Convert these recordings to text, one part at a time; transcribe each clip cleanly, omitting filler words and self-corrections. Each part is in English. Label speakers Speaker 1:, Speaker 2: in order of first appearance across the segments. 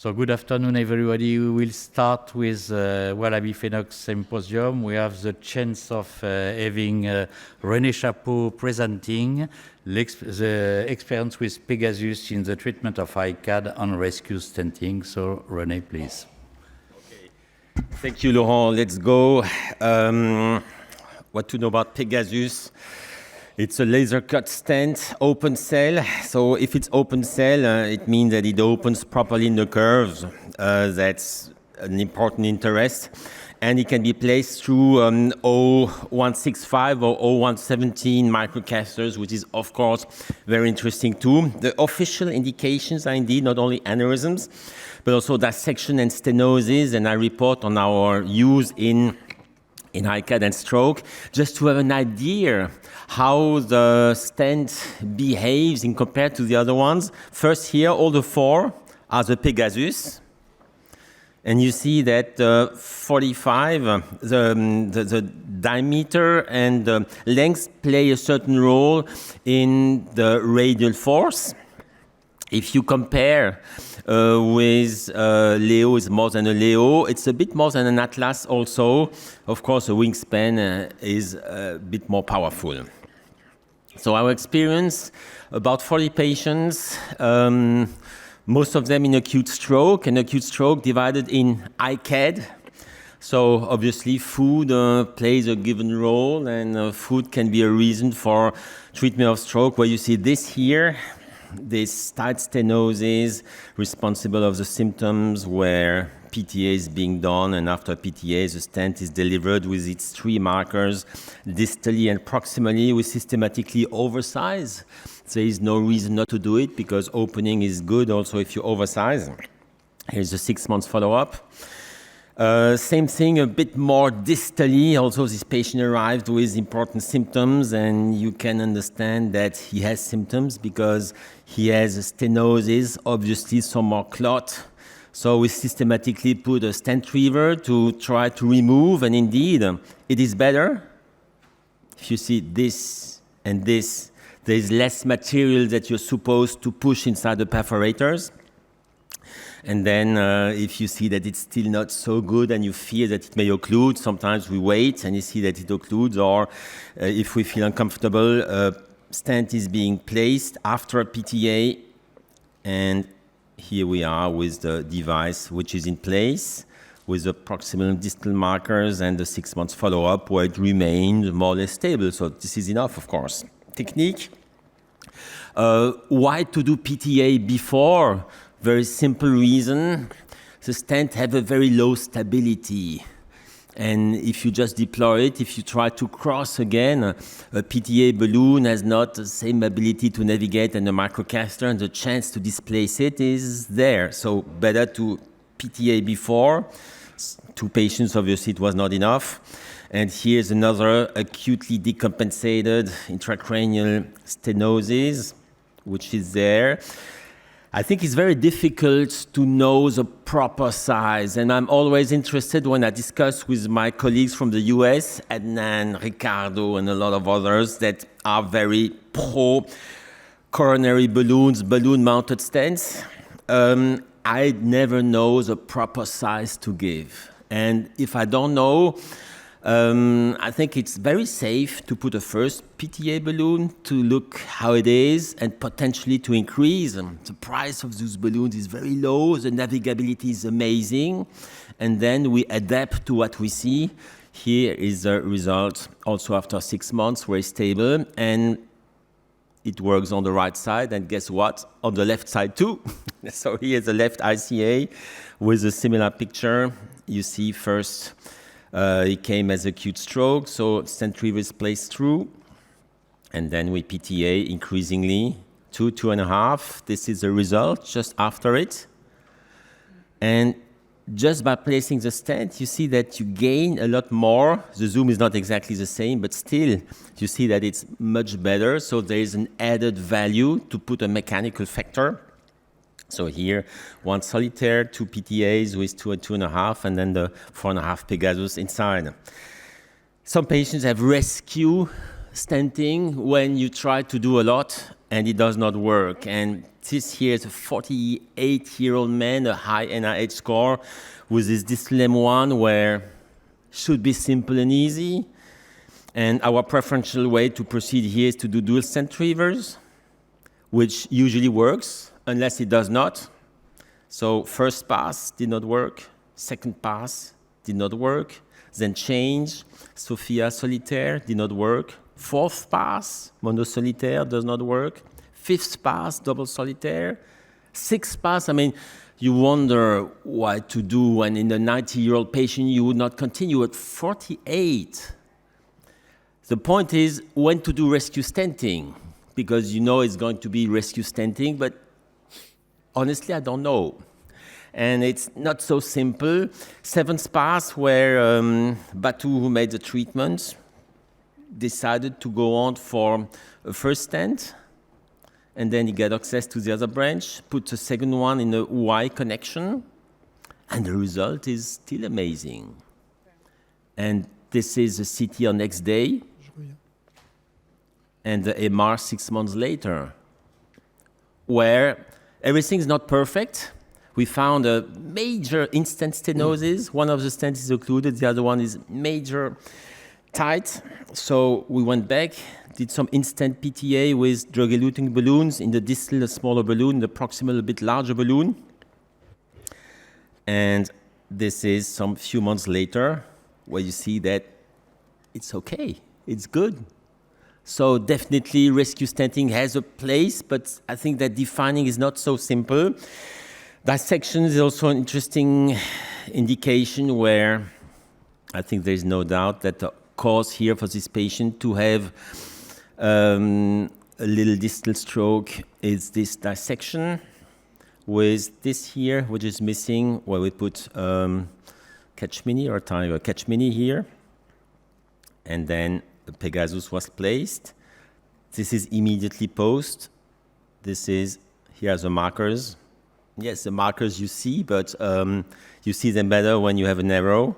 Speaker 1: So good afternoon, everybody. We will start with WallabyPhenox symposium. We have the chance of having René Chapot presenting the experience with PEGASUS in the treatment of ICAD and rescue stenting. So René, please.
Speaker 2: Okay. Thank you, Laurent. Let's go. What to know about PEGASUS? It's a laser cut stent, open cell. So if it's open cell, it means that it opens properly in the curves. That's an important interest. And it can be placed through 0165 or 0117 microcasters, which is, of course, very interesting too. The official indications are indeed not only aneurysms, but also dissection and stenosis. And I report on our use in ICAD and stroke, just to have an idea how the stent behaves in compared to the other ones. First here, all the four are the PEGASUS. And you see that 45, the diameter and the length play a certain role in the radial force. If you compare with Leo, is more than a Leo. It's a bit more than an Atlas also. Of course, a wingspan is a bit more powerful. So our experience, about 40 patients, most of them in acute stroke, and acute stroke divided in ICAD. So obviously food plays a given role, and food can be a reason for treatment of stroke, where you see this here, this tight stenosis responsible of the symptoms where PTA is being done, and after PTA the stent is delivered with its three markers distally and proximally. We systematically oversize. There is no reason not to do it because opening is good also if you oversize. Here's a 6 months follow-up. Same thing, a bit more distally. Also, this patient arrived with important symptoms, and you can understand that he has symptoms because he has a stenosis, obviously some more clot. So we systematically put a stent retriever to try to remove, and indeed, it is better. If you see this and this, there is less material that you're supposed to push inside the perforators. And then if you see that it's still not so good and you fear that it may occlude, sometimes we wait and you see that it occludes, or if we feel uncomfortable, stent is being placed after a PTA, and here we are with the device which is in place with the proximal and distal markers and the 6 months follow-up where it remained more or less stable. So this is enough, of course. Technique. Why to do PTA before? Very simple reason. The stent have a very low stability. And if you just deploy it, if you try to cross again, a PTA balloon has not the same ability to navigate in the microcaster, and the chance to displace it is there. So better to PTA before. 2 patients, obviously, it was not enough. And here's another acutely decompensated intracranial stenosis, which is there. I think it's very difficult to know the proper size, and I'm always interested when I discuss with my colleagues from the US, Adnan, Ricardo, and a lot of others that are very pro coronary balloons, balloon-mounted stents. I never know the proper size to give, and if I don't know, I think it's very safe to put a first PTA balloon to look how it is and potentially to increase. The price of those balloons is very low, the navigability is amazing, and then we adapt to what we see. Here is the result also after 6 months, very stable, and it works on the right side, and guess what? On the left side too. So here's the left ICA with a similar picture. You see first, it came as acute stroke, so stent retriever is placed through, and then we PTA increasingly, 2, 2.5. This is the result just after it. And just by placing the stent, you see that you gain a lot more. The zoom is not exactly the same, but still, you see that it's much better. So there is an added value to put a mechanical factor. So here, 1 solitaire, 2 PTAs with 2 and 2.5, and then the 4.5 PEGASUS inside. Some patients have rescue stenting when you try to do a lot and it does not work. And This here is a 48-year-old man, a high NIH score, with this distal M1 where should be simple and easy. And our preferential way to proceed here is to do dual stent retrievers, which usually works, unless it does not. So first pass did not work, second pass did not work, then change, Sophia solitaire did not work, fourth pass, monosolitaire does not work, fifth pass, double solitaire, sixth pass, I mean, you wonder what to do when in a 90-year-old patient you would not continue at 48. The point is when to do rescue stenting, because you know it's going to be rescue stenting, but honestly, I don't know. And it's not so simple. Seventh pass, where Batu, who made the treatment, decided to go on for a first stent, and then he got access to the other branch, put the second one in a Y connection, and the result is still amazing. And this is the CT on next day, and the MR 6 months later, where everything's not perfect. We found a major in-stent stenosis. One of the stents is occluded, the other one is major tight. So we went back, did some in-stent PTA with drug-eluting balloons, in the distal a smaller balloon, the proximal a bit larger balloon. And this is some few months later, where you see that it's okay, it's good. So definitely rescue stenting has a place, but I think that defining is not so simple. Dissection is also an interesting indication where I think there's no doubt that the cause here for this patient to have a little distal stroke is this dissection with this here, which is missing, where we put catch-mini or tiger catch-mini here. And then the PEGASUS was placed. This is immediately post. This is, here are the markers. Yes, the markers you see, but you see them better when you have an arrow.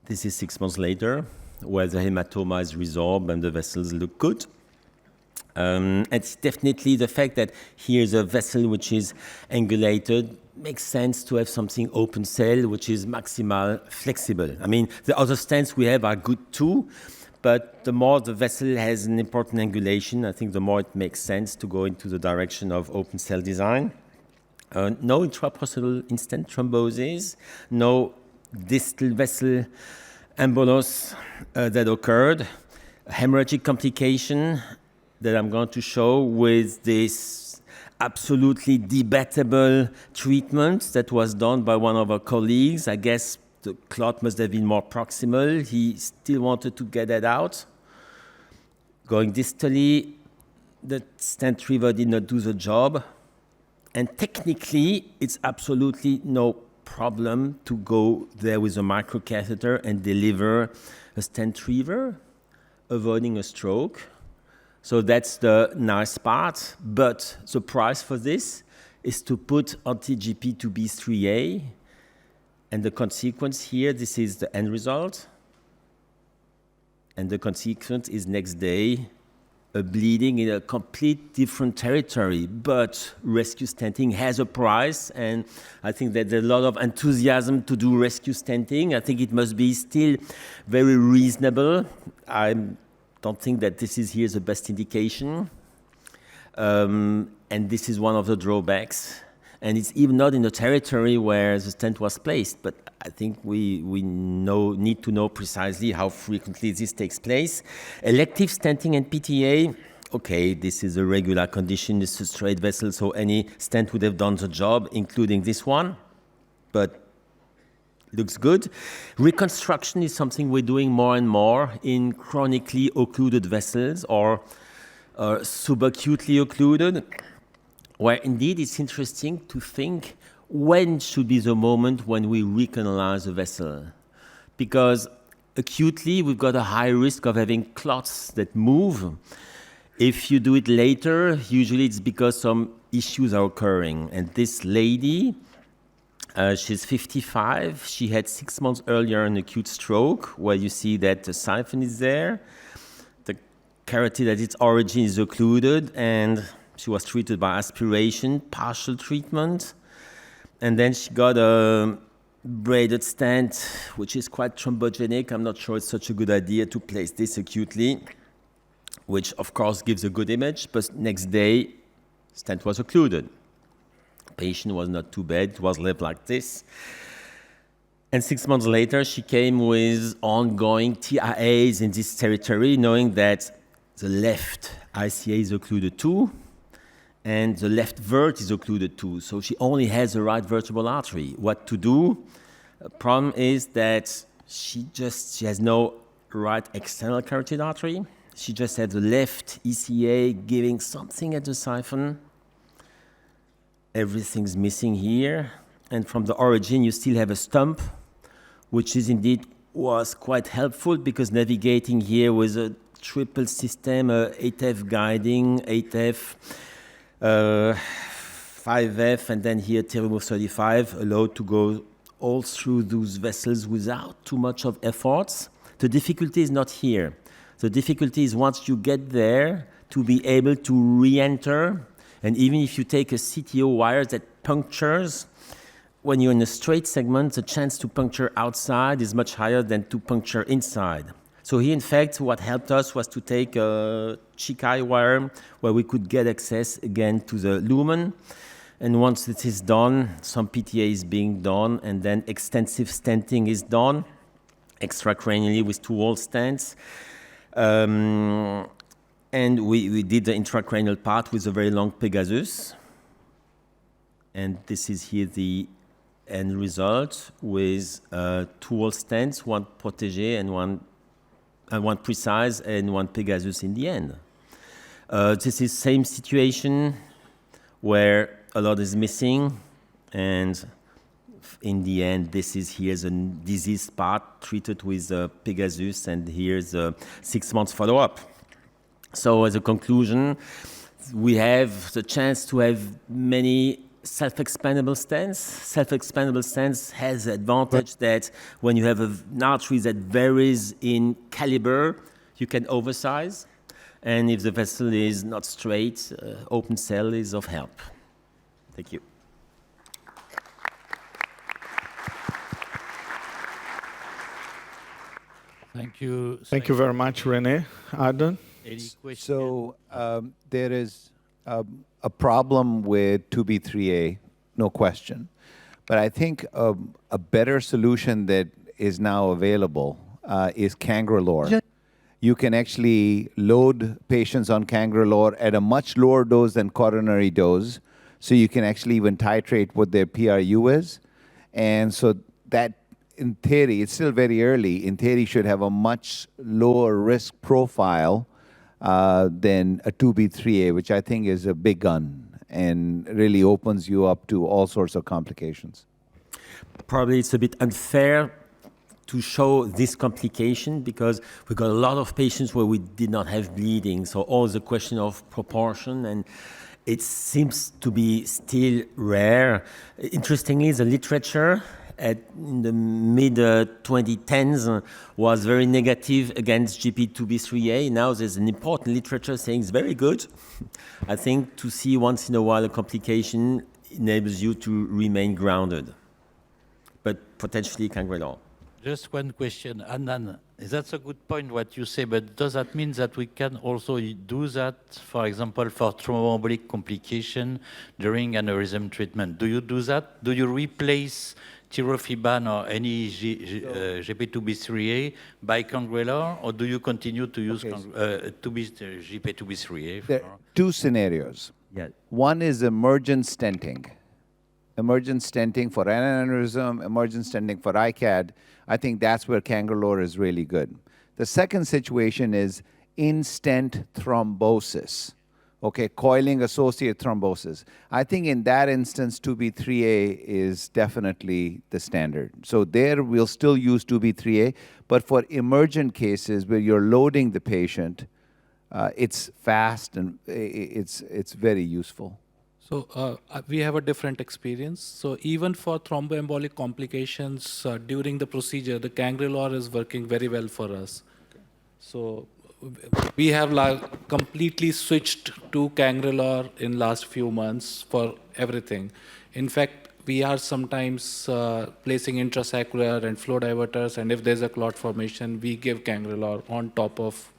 Speaker 2: This is 6 months later, where the hematoma is resorbed and the vessels look good. It's definitely the fact that here's a vessel which is angulated, makes sense to have something open cell, which is maximal flexible. I mean, the other stents we have are good too, but the more the vessel has an important angulation, I think the more it makes sense to go into the direction of open cell design. No intraprocedural in-stent thrombosis, no distal vessel embolus that occurred, hemorrhagic complication that I'm going to show with this absolutely debatable treatment that was done by one of our colleagues. I guess the clot must have been more proximal. He still wanted to get that out. Going distally, the stent retriever did not do the job. And technically, it's absolutely no problem to go there with a microcatheter and deliver a stent retriever, avoiding a stroke. So that's the nice part, but the price for this is to put anti-GP2B3A, and the consequence here, this is the end result, and the consequence is next day, a bleeding in a complete different territory, but rescue stenting has a price, and I think that there's a lot of enthusiasm to do rescue stenting. I think it must be still very reasonable. I don't think that this is here the best indication. And this is one of the drawbacks. And it's even not in the territory where the stent was placed, but I think we need to know precisely how frequently this takes place. Elective stenting and PTA, okay, this is a regular condition, it's a straight vessel, so any stent would have done the job, including this one, but looks good. Reconstruction is something we're doing more and more in chronically occluded vessels or subacutely occluded, where indeed it's interesting to think when should be the moment when we recanalize a vessel. Because acutely, we've got a high risk of having clots that move. If you do it later, usually it's because some issues are occurring. And this lady, she's 55. She had 6 months earlier an acute stroke, where you see that the siphon is there. The carotid at its origin is occluded, and She was treated by aspiration, partial treatment, and then she got a braided stent, which is quite thrombogenic. I'm not sure it's such a good idea to place this acutely, which of course gives a good image, but next day, stent was occluded. Patient was not too bad, it was left like this. And 6 months later, she came with ongoing TIAs in this territory, knowing that the left ICA is occluded too, and the left vert is occluded too. So she only has the right vertebral artery. What to do? The problem is that she has no right external carotid artery. She just had the left ECA giving something at the siphon. Everything's missing here. And from the origin, you still have a stump, which is indeed was quite helpful because navigating here with a triple system, 8F guiding, 8F, 5F, and then here Terimove 35, allowed to go all through those vessels without too much of efforts. The difficulty is not here. The difficulty is once you get there to be able to re-enter, and even if you take a CTO wire that punctures, when you're in a straight segment, the chance to puncture outside is much higher than to puncture inside. So here, in fact, what helped us was to take a Chikai wire where we could get access again to the lumen. And once it is done, some PTA is being done, and then extensive stenting is done, extracranially with 2-wall stents. And we did the intracranial part with a very long PEGASUS. And this is here the end result with 2-wall stents, one protégé and one precise, and one PEGASUS in the end. This is same situation where a lot is missing, and in the end, this is here's a disease part treated with PEGASUS, and here's a 6 months follow-up. So as a conclusion, we have the chance to have many self-expandable stents. Self-expandable stents has the advantage that when you have an artery that varies in caliber, you can oversize. And if the vessel is not straight, open cell is of help. Thank you.
Speaker 1: Thank you.
Speaker 3: Thank you very much, René. Arden?
Speaker 1: Any questions?
Speaker 4: So there is a problem with 2B3A, no question. But I think a better solution that is now available is Cangrelor. You can actually load patients on Cangrelor at a much lower dose than coronary dose, so you can actually even titrate what their PRU is. And so that, in theory, it's still very early, in theory should have a much lower risk profile than a 2B3A, which I think is a big gun and really opens you up to all sorts of complications.
Speaker 2: Probably it's a bit unfair to show this complication because we got a lot of patients where we did not have bleeding. So always a question of proportion, and it seems to be still rare. Interestingly, the literature in the mid-2010s was very negative against GP2B3A. Now there's an important literature saying it's very good. I think to see once in a while a complication enables you to remain grounded, but potentially Cangrelor.
Speaker 1: Just one question, Annan. That's a good point what you say, but does that mean that we can also do that, for example, for thromboembolic complication during aneurysm treatment? Do you do that? Do you replace tirofiban or any GP2B3A by Cangrelor, or do you continue to use GP2B3A?
Speaker 4: There are two scenarios.
Speaker 2: Yeah.
Speaker 4: One is emergent stenting. Emergent stenting for aneurysm, emergent stenting for ICAD. I think that's where Cangrelor is really good. The second situation is in-stent thrombosis, okay, coiling associated thrombosis. I think in that instance, 2B3A is definitely the standard. So there we'll still use 2B3A, but for emergent cases where you're loading the patient, it's fast and it's very useful.
Speaker 5: So we have a different experience. So even for thromboembolic complications during the procedure, the Cangrelor is working very well for us. So we have completely switched 2 cangrelor in last few months for everything. In fact, we are sometimes placing intrasaccular and flow diverters, and if there's a clot formation, we give cangrelor on top of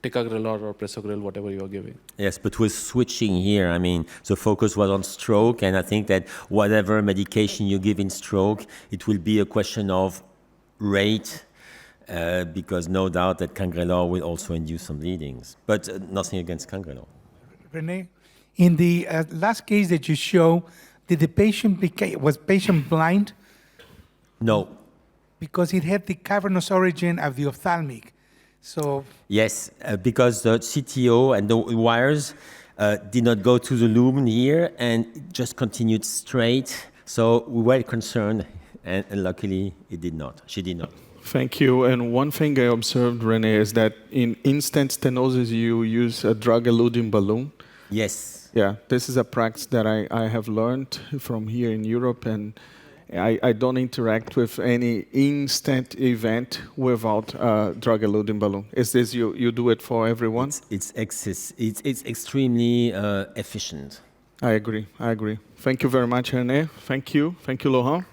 Speaker 5: ticagrelor or prasugrel, whatever you are giving.
Speaker 2: Yes, but we're switching here. I mean, the focus was on stroke, and I think that whatever medication you give in stroke, it will be a question of rate, because no doubt that cangrelor will also induce some bleedings. But nothing against cangrelor.
Speaker 6: René, in the last case that you show, did the patient was patient blind?
Speaker 2: No.
Speaker 6: Because it had the cavernous origin of the ophthalmic. So
Speaker 2: Yes, because the CTO and the wires did not go to the lumen here and it just continued straight. So we were concerned, and luckily it did not. She did not.
Speaker 3: Thank you. And one thing I observed, René, is that in stent stenosis, you use a drug-eluting balloon.
Speaker 2: Yes.
Speaker 3: Yeah, this is a practice that I have learned from here in Europe, and I don't interact with any in-stent event without a drug-eluting balloon. Is this you do it for everyone?
Speaker 2: It's extremely efficient.
Speaker 3: I agree. Thank you very much, René. Thank you, Laurent.